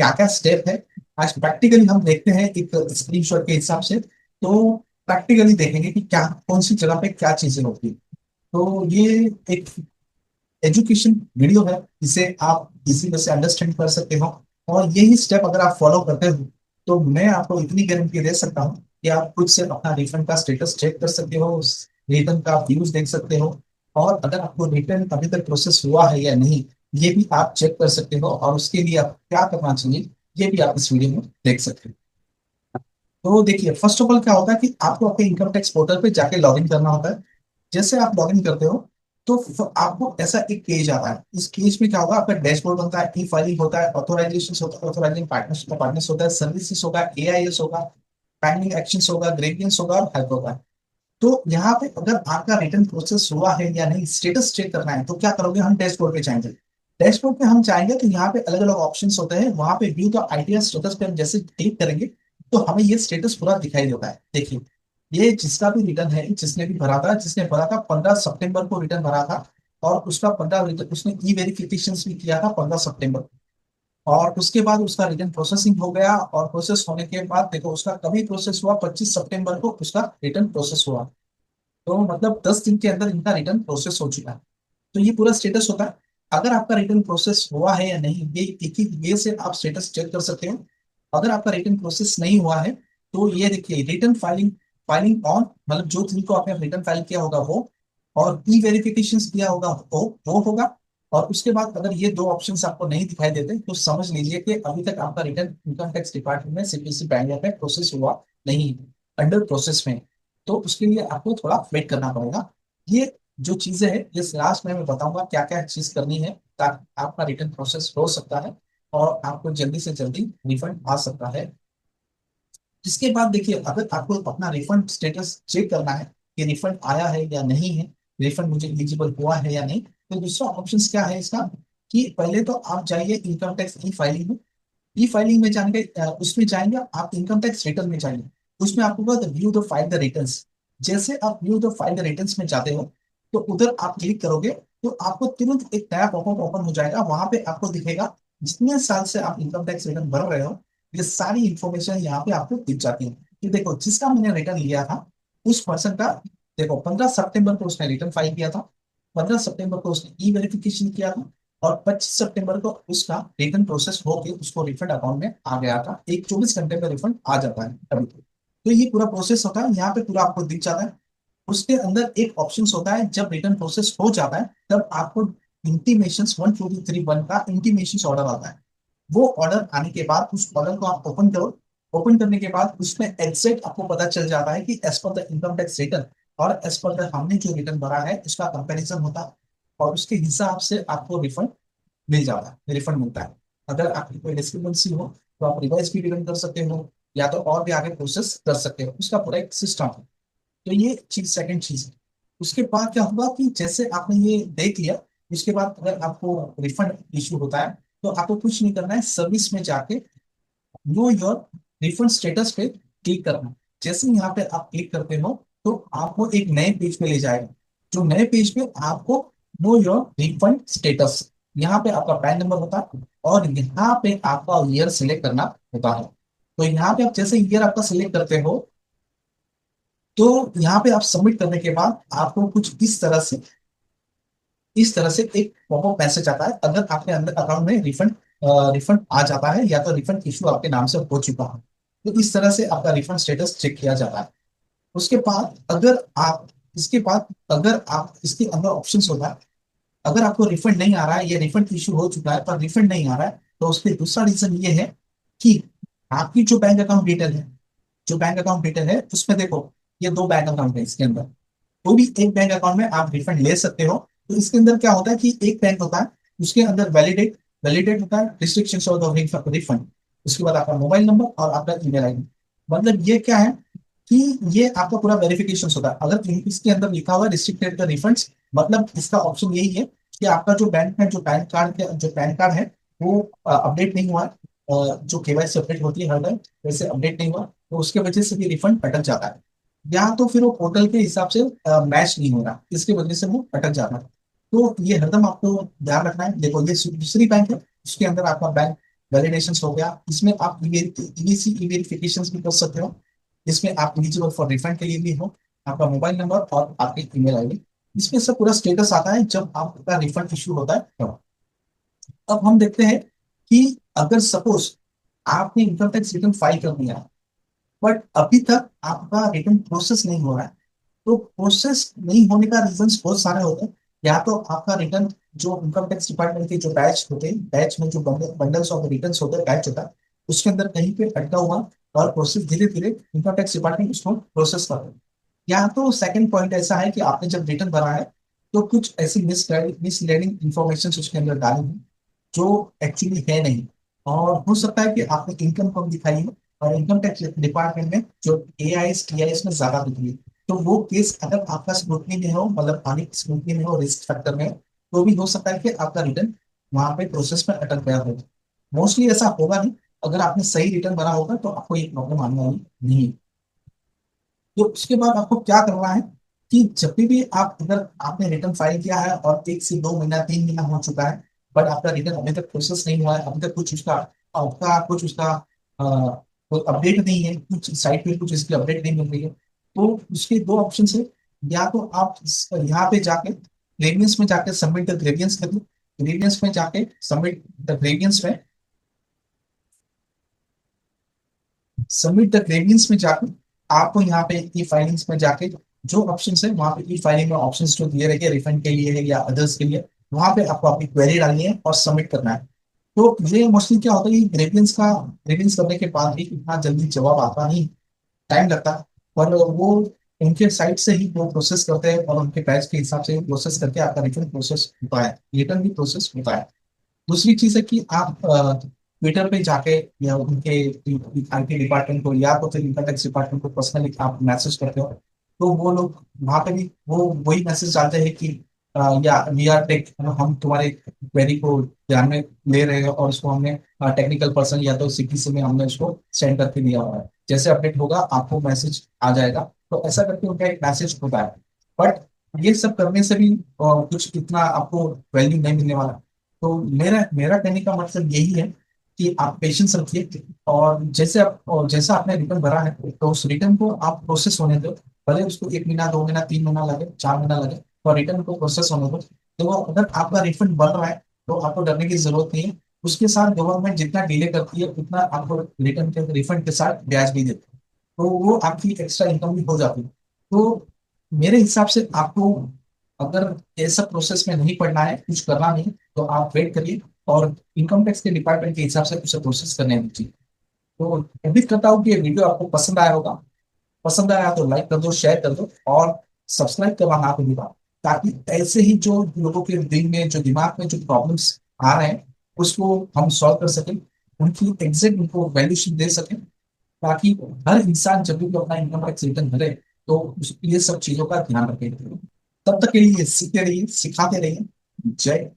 क्या क्या स्टेप है, आज प्रैक्टिकली हम देखते हैं एक स्क्रीनशॉट के हिसाब से। तो प्रैक्टिकली देखेंगे कि क्या कौन सी जगह पे क्या चीजें होती है। तो ये एक एजुकेशन वीडियो है, इसे आप इसी तरह से अंडरस्टैंड कर सकते हो। और यही स्टेप अगर आप फॉलो करते हो तो मैं आपको इतनी गारंटी दे सकता हूँ कि आप खुद से अपना रिफंड का स्टेटस चेक कर सकते हो, रिटर्न का व्यूज देख सकते हो। और अगर आपको रिटर्न अभी तक प्रोसेस हुआ है या नहीं, ये भी आप चेक कर सकते हो। और उसके लिए आप क्या करना चाहिए, ये भी आप इस वीडियो में देख सकते हो। तो देखिए, फर्स्ट ऑफ ऑल क्या होता है कि आपको अपने इनकम टैक्स पोर्टल पे जाके लॉग इन करना होता है। जैसे आप लॉग इन करते हो तो आपको ऐसा एक पेज आता है। इस पेज में क्या होगा, आपका डैशबोर्ड बनता है, ई फाइलिंग होता है, ऑथोराइजेशन होता है, ऑथोराइजिंग पार्टनर्स होता है, सर्विसेज होगा, एआईएस होगा, पेंडिंग एक्शंस होगा, ग्रेवियंस होगा और हेल्प होगा। तो यहाँ पे अगर आपका रिटर्न प्रोसेस हुआ है या नहीं, स्टेटस चेक करना है, तो क्या करोगे, हम डैशबोर्ड पे जाएंगे। डैशबोर्ड पे हम जाएंगे तो यहाँ पे अलग अलग ऑप्शंस होते हैं, वहां पे व्यू द आईटीआर स्टेटस पे हम जैसे क्लिक करेंगे तो हमें ये स्टेटस पूरा दिखाई देता है। देखिए, ये जिसका भी रिटर्न है, जिसने भी भरा था, जिसने भरा था 15 सितंबर को रिटर्न भरा था, और उसका 15 उसने ई वेरिफिकेशन भी किया था 15 सितंबर। और उसके बाद उसका रिटर्न प्रोसेसिंग हो गया, और प्रोसेस होने के बाद देखो उसका कभी प्रोसेस हुआ, 25 सितंबर को उसका रिटर्न प्रोसेस हुआ। तो मतलब 10 दिन के अंदर इनका रिटर्न प्रोसेस हो चुका है। तो ये पूरा स्टेटस होता है। अगर आपका रिटर्न प्रोसेस हुआ है या नहीं, ये एक ही वे से आप स्टेटस चेक कर सकते हो। अगर आपका रिटर्न प्रोसेस नहीं हुआ है तो ये देखिए, रिटर्न फाइलिंग, फाइलिंग ऑन, मतलब जो जिनको आपने रिटर्न फाइल किया होगा वो, और ई वेरिफिकेशन किया होगा वो होगा। और उसके बाद अगर ये दो ऑप्शंस आपको नहीं दिखाई देते तो समझ लीजिए कि अभी तक आपका रिटर्न इनकम टैक्स डिपार्टमेंट में, सीपीसी बैंक में प्रोसेस हुआ नहीं, अंडर प्रोसेस में। तो उसके लिए आपको थोड़ा वेट करना पड़ेगा। ये जो चीजें हैं, ये लास्ट में मैं बताऊंगा क्या क्या चीज करनी है ताकि आपका रिटर्न प्रोसेस हो सकता है और आपको जल्दी से जल्दी रिफंड आ सकता है। इसके बाद देखिए, अगर आपको अपना रिफंड स्टेटस चेक करना है कि रिफंड आया है या नहीं है, रिफंड मुझे एलिजिबल हुआ है या नहीं, तो दूसरा ऑप्शन क्या है इसका, कि पहले तो आप जाइए इनकम टैक्स ई फाइलिंग में। ई फाइलिंग में जाने के उसमें जाएंगे आप, इनकम टैक्स रिटर्न में जाएंगे। उसमें आपको होगा view the file the returns. जैसे आप view the file the returns में जाते हो तो उधर आप क्लिक करोगे तो आपको तुरंत एक नया पॉपअप ओपन हो जाएगा। वहां पे आपको दिखेगा जितने साल से आप इनकम टैक्स रिटर्न भर रहे हो, ये सारी इंफॉर्मेशन यहाँ पे आपको दिख जाती है। कि देखो, जिसका मैंने रिटर्न लिया था उस पर्सन का, देखो 15 सितंबर को उसने रिटर्न फाइल किया था, 15 सितंबर को उसने ई वेरिफिकेशन किया था, और 25 सितंबर को उसका रिटर्न प्रोसेस होकर उसको रिफंड अकाउंट में आ गया था। एक 24 घंटे में रिफंड आ जाता है अभी तो ये पूरा प्रोसेस होता है, यहाँ पे पूरा आपको दिख जाता है। उसके अंदर एक ऑप्शन होता है, जब रिटर्न प्रोसेस हो जाता है तब आपको इंटीमेशन 1231 का इंटीमेशन ऑर्डर आता है। वो ऑर्डर आने के बाद उस ऑर्डर को आप ओपन करो। ओपन करने के बाद उसमें एग्जैक्ट आपको पता चल जाता है कि as per the income tax return और एज पर द हमने जो रिटर्न भरा है उसका कंपैरिजन होता है। और उसके हिसाब से आपको रिफंड मिल जाता है, रिफंड मिलता है। अगर आपकी कोई डिस्क्रिपेंसी हो तो आप रिवाइज भी रिटर्न कर सकते हो, या तो और भी आगे प्रोसेस कर सकते हो। उसका पूरा एक सिस्टम है। तो ये चीज सेकंड चीज है। उसके बाद क्या होगा कि जैसे आपने ये देख लिया, उसके बाद अगर आपको रिफंड इशू होता है तो आपको कुछ नहीं करना है, सर्विस में जाके नो योर रिफंड स्टेटस पे क्लिक करना है। जैसे ही यहाँ पे आप क्लिक करते हो तो आपको एक नए पेज पे ले जाएगा। जो नए पेज पे आपको नो योर रिफंड स्टेटस, यहाँ पे आपका पैन नंबर होता है और यहाँ पे आपका ईयर सिलेक्ट करना होता है। तो यहाँ पे आप जैसे ईयर आपका सिलेक्ट करते हो तो यहाँ पे आप सबमिट करने के बाद आपको कुछ इस तरह से एक पॉपअप मैसेज आता है। अगर आपके अंदर अकाउंट में रिफंड रिफंड आ जाता है या तो रिफंड इशू आपके नाम से हो चुका है, तो इस तरह से आपका रिफंड स्टेटस चेक किया जाता है। उसके बाद अगर आप इसके बाद अगर आप इसके अंदर ऑप्शंस होता है, अगर आपको रिफंड नहीं आ रहा है या रिफंड इशू हो चुका है पर रिफंड नहीं आ रहा है, तो उसके दूसरा रीजन ये है कि आपकी जो बैंक अकाउंट डिटेल है, जो बैंक अकाउंट डिटेल है उसमें देखो, ये दो बैंक अकाउंट है इसके अंदर। तो भी एक बैंक अकाउंट में आप रिफंड ले सकते हो। तो इसके अंदर क्या होता है कि एक बैंक होता है, उसके अंदर वैलिडेट वैलिडेट होता है रिस्ट्रिक्शंस ऑफ रिफंड। उसके बाद आपका मोबाइल नंबर और आपका ईमेल आईडी। मतलब ये क्या है कि ये आपका पूरा वेरिफिकेशन होता है। अगर इसके अंदर लिखा हुआ है रिस्ट्रिक्टेड द रिफंड्स, मतलब इसका ऑप्शन यही है कि आपका जो बैंक में जो पैन कार्ड है वो अपडेट नहीं हुआ है। जो केवाईसी अपडेट होती है हर टाइम, वैसे अपडेट नहीं हुआ, तो उसके वजह से भी रिफंड अटक जाता है। या तो फिर वो पोर्टल के हिसाब से मैच नहीं हो रहा, इसकी वजह से वो अटक जाता है। तो ये हरदम आपको ध्यान रखना है। देखो, ये दूसरी बैंक है, उसके अंदर आपका बैंक वैलिडेशन हो गया। इसमें आप ईवीसी ई वेरिफिकेशन भी कर सकते हो। इसमें आप एलिजिबल फॉर रिफंड के लिए भी हो, आपका मोबाइल नंबर और आपकी ईमेल आईडी, इसमें सब पूरा स्टेटस आता है जब आपका रिफंड इशू होता है तब। अब हम देखते हैं कि अगर सपोज आपने इनकम टैक्स रिटर्न फाइल कर दिया, बट अभी तक आपका रिटर्न प्रोसेस नहीं हो रहा है, तो प्रोसेस नहीं होने का रीजंस बहुत सारे होते हैं। या तो आपका रिटर्न, जो इनकम टैक्स डिपार्टमेंट के जो बैच होते हैं, बैच में जो बंडल्स ऑफ रिटर्न होते हैं, बैच होता है, उसके अंदर कहीं पे अटका हुआ, और प्रोसेस धीरे धीरे इनकम टैक्स डिपार्टमेंट उसको प्रोसेस कर रहे हैं। या तो सेकंड पॉइंट ऐसा है कि आपने जब रिटर्न भरा है तो कुछ ऐसी मिसलीडिंग इंफॉर्मेशन उसके अंदर डाली है जो एक्चुअली है नहीं। और हो सकता है कि आपने इनकम कम दिखाई है और इनकम टैक्स डिपार्टमेंट में जो एआईएस टीआईएस में ज्यादा दिखी है। तो वो केस अगर आपका स्क्रूटनी में हो, मतलब पानी स्क्रूटनी में हो, रिस्क फैक्टर में हो, तो भी हो सकता है कि आपका रिटर्न वहां पे प्रोसेस में अटक गया हो। मोस्टली ऐसा होगा नहीं। अगर आपने सही रिटर्न भरा होगा तो आपको ये प्रॉब्लम आने वाली नहीं। तो उसके बाद आपको क्या करना है कि जब भी आप, अगर आपने रिटर्न फाइल किया है और 1 से 2 महीना 3 महीना हो चुका है, बट आपका रिटर्न अभी तक प्रोसेस नहीं हुआ है, अभी तक कुछ उसका आपका कुछ उसका कोई अपडेट नहीं है, कुछ साइट पे कुछ इसकी अपडेट नहीं मिल रही है, तो उसके दो ऑप्शन है। या तो आप यहाँ पे जाके ग्रेवियंस में जाके सबमिट द ग्रेवियंस कर दो। ग्रेवियंस में जाके सबमिट द ग्रेवियंस में सबमिट द ग्रेवियंस में जाकर आपको यहाँ पे ई फाइलिंग्स में जाके जो ऑप्शन है वहां पे, ई फाइलिंग में ऑप्शन जो दिए रहेंगे रिफंड के लिए है या अदर्स के लिए, वहां पे आपको अपनी क्वेरी डालनी है और सबमिट करना है। तो ये मोस्टली क्या होता है कि ग्रेवियंस करने के बाद भी इतना जल्दी जवाब आता नहीं, टाइम लगता है। पर वो उनके साइड से ही वो प्रोसेस करते हैं और उनके पैच के हिसाब से प्रोसेस करके आपका रिफंड प्रोसेस होता है, रिटर्न भी प्रोसेस होता है। दूसरी चीज है कि आप ट्विटर पे जाके या उनके आईटी डिपार्टमेंट को या तो फिर इनकम टैक्स डिपार्टमेंट को पर्सनली आप मैसेज करते हो, तो वो लोग वहां पे भी वो वही मैसेज डालते हैं कि या वी आर टेक, हम तुम्हारे क्वेरी को ध्यान में ले रहे हैं और उसको हमने टेक्निकल पर्सन या तो सीटीसी में हमने उसको सेंड करके दिया हुआ है, जैसे अपडेट होगा आपको मैसेज आ जाएगा। तो ऐसा करके उनका एक मैसेज होता है। बट ये सब करने से भी कुछ इतना आपको वैल्यू नहीं मिलने वाला। तो मेरा मेरा कहने का मतलब यही है कि आप पेशेंस रखिए, और जैसा आपने रिटर्न भरा है तो उस रिटर्न को आप प्रोसेस होने दो। भले उसको 1 महीना 2 महीना 3 महीना लगे 4 महीना लगे, तो रिटर्न को प्रोसेस होने दो। तो वो अगर आपका रिफंड बन रहा है तो आपको डरने की जरूरत नहीं है। उसके साथ गवर्नमेंट जितना डिले करती है उतना आपको रिटर्न के रिफंड के साथ ब्याज भी देती है, तो वो आपकी एक्स्ट्रा इनकम भी हो जाती है। तो मेरे हिसाब से आपको, अगर ये सब प्रोसेस में नहीं पड़ना है, कुछ करना नहीं, तो आप वेट करिए और इनकम टैक्स के डिपार्टमेंट के हिसाब से उसे प्रोसेस करने दीजिए। तो उम्मीद करता हूँ कि ये वीडियो आपको पसंद आया होगा। पसंद आया तो लाइक कर दो, शेयर कर दो और सब्सक्राइब करना ना भूलिएगा, ताकि ऐसे ही जो लोगों के दिल में, जो दिमाग में जो प्रॉब्लम्स आ रहे हैं उसको हम सॉल्व कर सकें, उनकी एग्जैक्ट उनको वैल्यूशन दे सकें, ताकि हर इंसान जब भी अपना इनकम टैक्स रिटर्न भरे तो ये सब चीजों का ध्यान रखें। तब तक के लिए सीखते रहिए, सिखाते रहिए। जय